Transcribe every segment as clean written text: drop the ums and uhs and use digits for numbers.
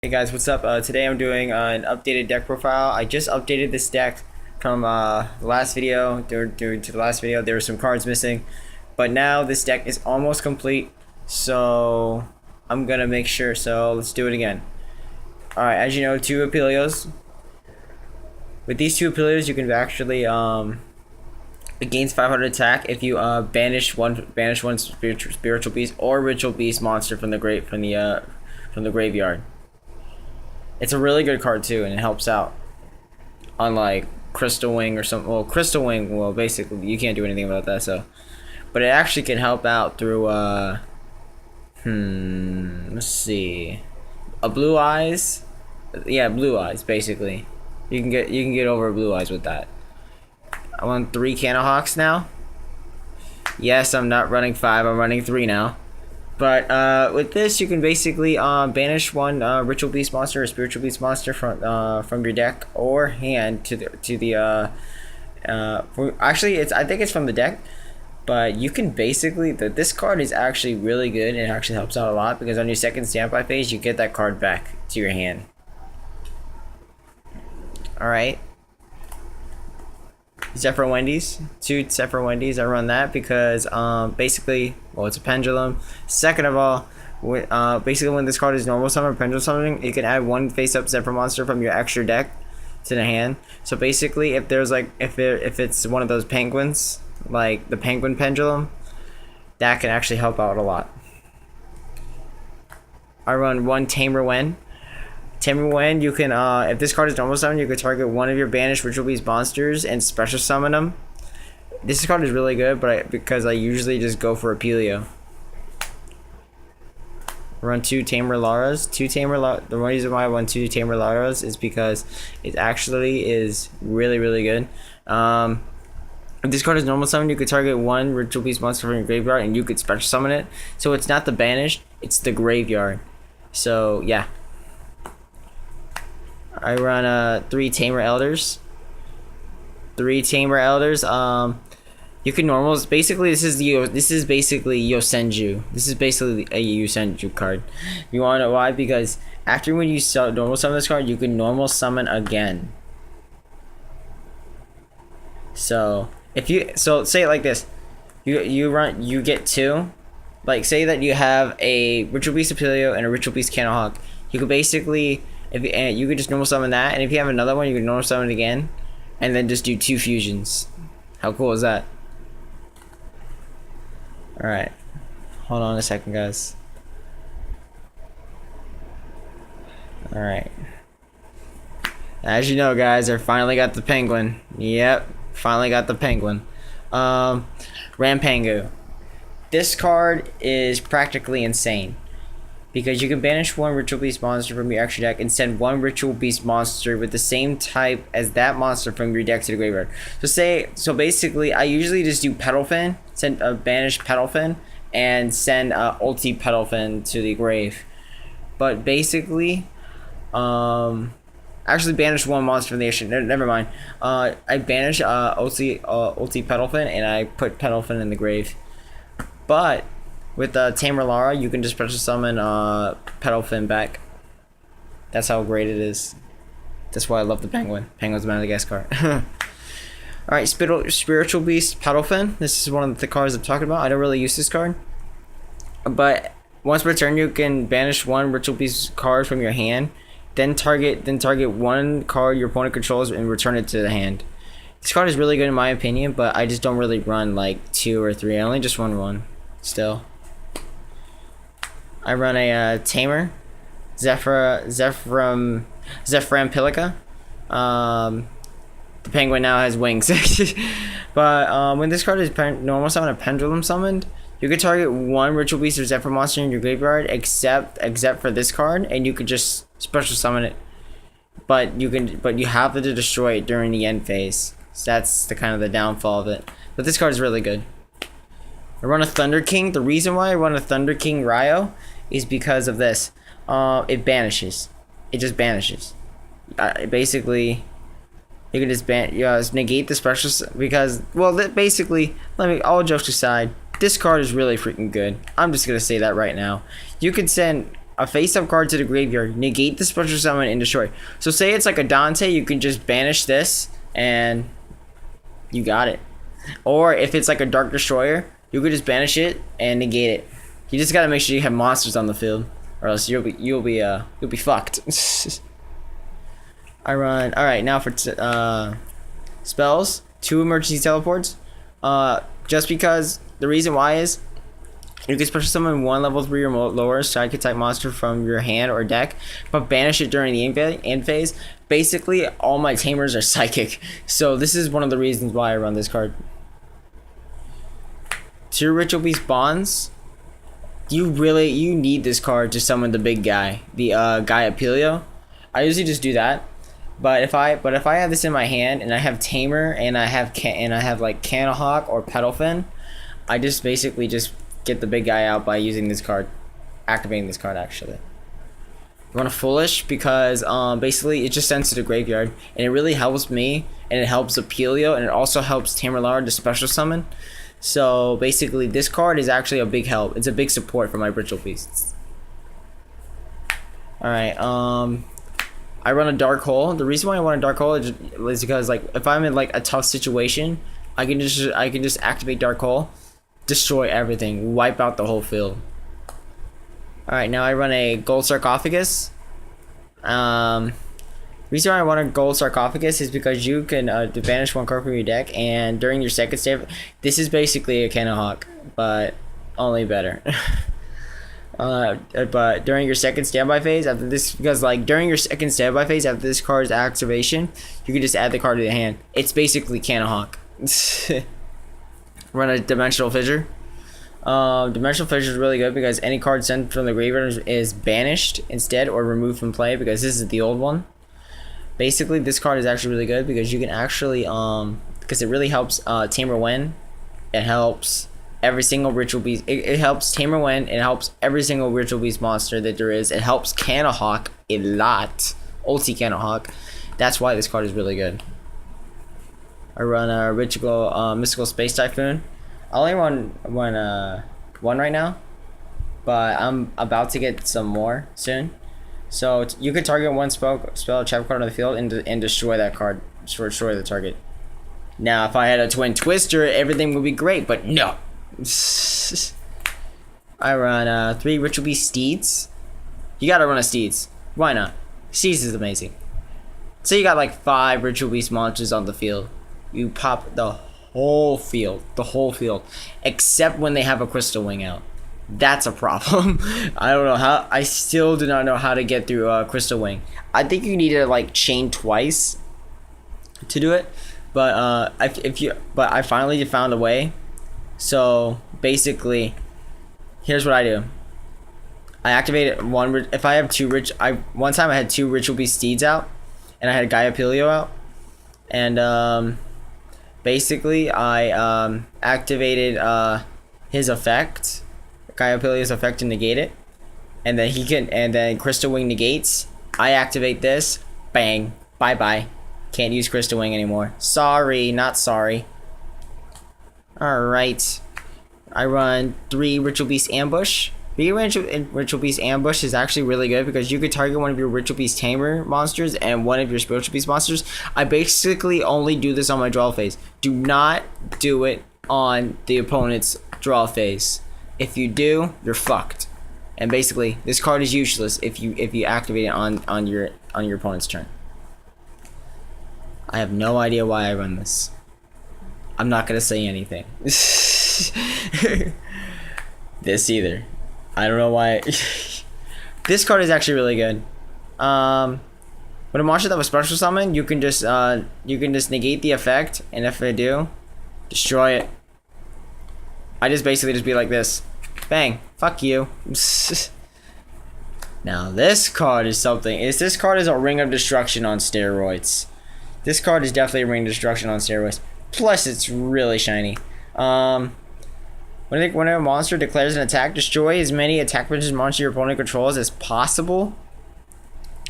Hey guys, what's up? Today I'm doing an updated deck profile. I just updated this deck from the last video. Due to the last video, there were some cards missing, but now this deck is almost complete. So I'm gonna make sure. So let's do it again. All right, as you know, two Apelios. With these two Apelios, you can actually it gains 500 attack if you banish one spiritual beast or ritual beast monster from the graveyard. It's a really good card too, and it helps out. Unlike Crystal Wing or something. Well, Crystal Wing, well, basically you can't do anything about that. So, but it actually can help out through let's see, a Blue Eyes. Yeah, Blue Eyes. Basically, you can get over Blue Eyes with that. I want 3 Candlehawks now. Yes, I'm not running 5. I'm running 3 now. But with this, you can basically banish one ritual beast monster or spiritual beast monster from your deck or hand actually I think it's from the deck, but you can basically this card is actually really good and it actually helps out a lot because on your second standby phase you get that card back to your hand. All right. Zephyr Wendy's, 2 Zephyr Wendy's. I run that because basically, well, it's a pendulum. Second of all, basically when this card is normal summon or pendulum summoning, you can add 1 face-up Zephyr monster from your extra deck to the hand. So basically, if there's like if it's one of those penguins, like the penguin pendulum, that can actually help out a lot. I run 1 Tamer Wen. Tamer Wen, you can if this card is normal summon, you can target one of your banished ritual beast monsters and special summon them. This card is really good, but because I usually just go for Apelio. Run 2 Tamer Laras. The reason why I run 2 Tamer Laras is because it actually is really good. If this card is normal summon, you could target 1 ritual beast monster from your graveyard and you could special summon it. So it's not the banished, it's the graveyard. So yeah. I run 3 Tamer Elders. 3 Tamer Elders. You can normals. Basically, this is basically Yosenju. This is basically a Yosenju card. You want to know why? Because after when you normal summon this card, you can normal summon again. So say it like this. You get 2. Like say that you have a Ritual Beast Apelio and a Ritual Beast Candlehawk. You could basically you could just normal summon that, and if you have another one, you can normal summon it again, and then just do 2 fusions. How cool is that? All right, hold on a second, guys. All right. As you know, guys, I finally got the penguin. Yep, finally got the penguin. Rampangu. This card is practically insane. Because you can banish 1 Ritual Beast monster from your extra deck and send 1 Ritual Beast monster with the same type as that monster from your deck to the graveyard. So basically, I usually just do Petalfin, send a banish Petalfin, and send ulti Petalfin to the grave. But basically, actually banish 1 monster from the extra. Never mind. I banish ulti Petalfin and I put Petalfin in the grave. But with Tamer Lara, you can just special summon Petalfin back. That's how great it is. That's why I love the penguin. Penguin's Madagascar. Alright, Spiritual Beast Petalfin. This is one of the cards I'm talking about. I don't really use this card. But once per turn, you can banish 1 Ritual Beast card from your hand. Then target 1 card your opponent controls and return it to the hand. This card is really good in my opinion, but I just don't really run like 2 or 3. I only just run 1 still. I run a Tamer, Zephyram Pilica. The penguin now has wings. But when this card is normal summon or pendulum summoned, you can target 1 Ritual Beast or Zephyr monster in your graveyard, except for this card, and you could just special summon it. But you have to destroy it during the end phase. So that's the kind of the downfall of it. But this card is really good. I run a Thunder King. The reason why I run a Thunder King Ryo is because of this. It banishes. It just banishes. Basically, you can just negate the special because, well, basically, all jokes aside, this card is really freaking good. I'm just gonna say that right now. You could send a face-up card to the graveyard, negate the special summon, and destroy. So say it's like a Dante, you can just banish this, and you got it. Or if it's like a Dark Destroyer, you could just banish it and negate it. You just gotta make sure you have monsters on the field, or else you'll be fucked. I run. All right, now for spells, 2 emergency teleports. Just because the reason why is you can special summon 1 level 3 or lower psychic type monster from your hand or deck, but banish it during the end phase. Basically, all my tamers are psychic, so this is one of the reasons why I run this card. 2 Ritual Beast Bonds. You need this card to summon the big guy, the guy Apelio. I usually just do that, but if I have this in my hand and I have Tamer and I have like Cannahawk or Petalfin, I just basically just get the big guy out by using this card, activating this card actually. You want a Foolish because basically it just sends to the graveyard and it really helps me and it helps Apelio and it also helps Tamerlard to special summon. So basically this card is actually a big help. It's a big support for my Ritual Beasts. Alright, I run a Dark Hole. The reason why I want a Dark Hole is because like if I'm in like a tough situation, I can just activate Dark Hole, destroy everything, wipe out the whole field. Alright, now I run a Gold Sarcophagus. Reason why I want a Gold Sarcophagus is because you can banish 1 card from your deck, and during your second step, this is basically a Cannahawk, but only better. But during your second standby phase after this, because like during your second standby phase after this card's activation, you can just add the card to the hand. It's basically Cannahawk. Run a Dimensional Fissure. Dimensional Fissure is really good because any card sent from the graveyard is banished instead or removed from play, because this is the old one. Basically, this card is actually really good because you can actually because it really helps Tamer win. It helps every single Ritual Beast. It helps Tamer win. It helps every single Ritual Beast monster that there is. It helps Cannahawk a lot. Ulti Cannahawk. That's why this card is really good. I run a Mystical Space Typhoon. I only run one right now, but I'm about to get some more soon. So you could target 1 spell trap card on the field and destroy that card, destroy the target. Now, if I had a Twin Twister, everything would be great, but no. I run 3 Ritual Beast Steeds. You gotta run a Steeds. Why not? Steeds is amazing. So you got like 5 Ritual Beast monsters on the field. You pop the whole field, except when they have a Crystal Wing out. That's a problem. I don't know how. I still do not know how to get through Crystal Wing. I think you need to like chain twice to do it, but I finally found a way. So basically, here's what I do. I activated 1. If I have 2 one time I had 2 Ritual Beast Steeds out, and I had Gaia Apelio out, and basically I activated his effect. Gaia Apelio's effect to negate it, and then Crystal Wing negates. I activate this, bang, bye bye. Can't use Crystal Wing anymore. Sorry, not sorry. Alright. I run 3 Ritual Beast Ambush. 3 Ritual Beast Ambush is actually really good because you could target one of your Ritual Beast Tamer monsters and one of your Spiritual Beast monsters. I basically only do this on my draw phase. Do not do it on the opponent's draw phase. If you do, you're fucked. And basically, this card is useless if you activate it on your opponent's turn. I have no idea why I run this. I'm not gonna say anything. This either. I don't know why. This card is actually really good. When a monster that was special summoned, you can just negate the effect, and if I do, destroy it. I just basically just be like this. Bang. Fuck you. Now this card is something. This card is a Ring of Destruction on steroids. This card is definitely a Ring of Destruction on steroids. Plus it's really shiny. When a monster declares an attack, destroy as many attack benches monster your opponent controls as possible.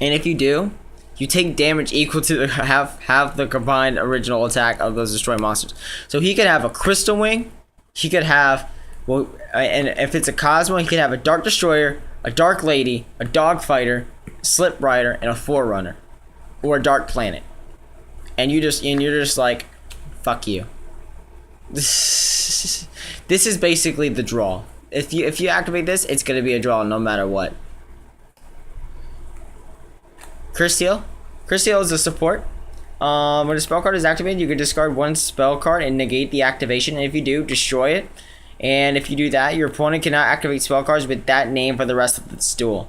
And if you do, you take damage equal to half the combined original attack of those destroyed monsters. So he could have a Crystal Wing. He could have, well, and if it's a Cosmo, he could have a Dark Destroyer, a Dark Lady, a Dog Fighter, Slip Rider, and a Forerunner, or a Dark Planet, and you're just like, fuck you. This is basically the draw. If you activate this, it's gonna be a draw no matter what. Crysteel is a support. When a spell card is activated, you can discard one spell card and negate the activation, and if you do, destroy it. And if you do that, your opponent cannot activate spell cards with that name for the rest of its duel.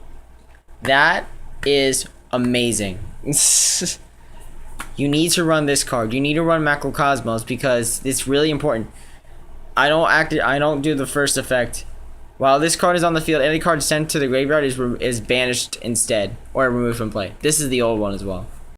That is amazing. You need to run this card. You need to run Macrocosmos because it's really important. I don't do the first effect. While this card is on the field, any card sent to the graveyard is banished instead or removed from play. This is the old one as well.